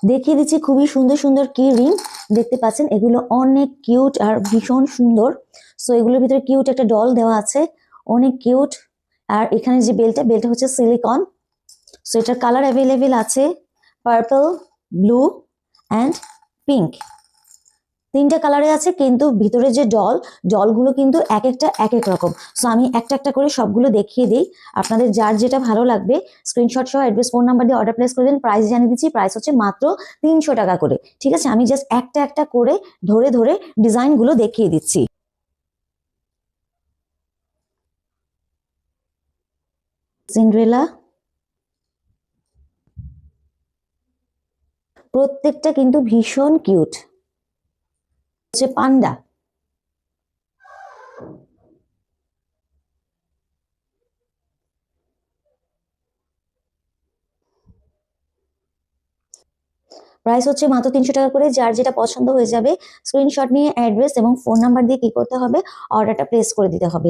দেখিয়ে দিচ্ছি খুবই সুন্দর সুন্দর কি রিং। দেখতে পাচ্ছেন এগুলো অনেক কিউট আর ভীষণ সুন্দর। সো এগুলোর ভিতরে কিউট একটা ডল দেওয়া আছে, অনেক কিউট। আর এখানে যে বেলটা হচ্ছে সিলিকন। সো এটার কালার অ্যাভেলেবেল আছে পার্পল, ব্লু অ্যান্ড পিঙ্ক। তিনটা কালারে আছে, কিন্তু ভিতরে যে ডলগুলো কিন্তু এক একটা এক এক রকম। সো আমি একটা একটা করে সবগুলো দেখিয়ে দিই, আপনাদের যার যেটা ভালো লাগবে স্ক্রিনশট সহ অ্যাড্রেস ফোন নাম্বার দিয়ে অর্ডার প্লেস করে দিন। প্রাইস জানিয়ে দিচ্ছি, প্রাইস হচ্ছে মাত্র 300 টাকা করে। ঠিক আছে, আমি জাস্ট একটা একটা করে ধরে ধরে ডিজাইনগুলো দেখিয়ে দিচ্ছি। সিন্ড্রেলা, প্রত্যেকটা কিন্তু ভীষণ কিউট। হচ্ছে পান্ডা, প্রাইস হচ্ছে মাত্র 300 টাকা করে। যার যেটা পছন্দ হয়ে যাবে স্ক্রিনশট নিয়ে অ্যাড্রেস এবং ফোন নাম্বার দিয়ে কি করতে হবে, অর্ডারটা প্লেস করে দিতে হবে।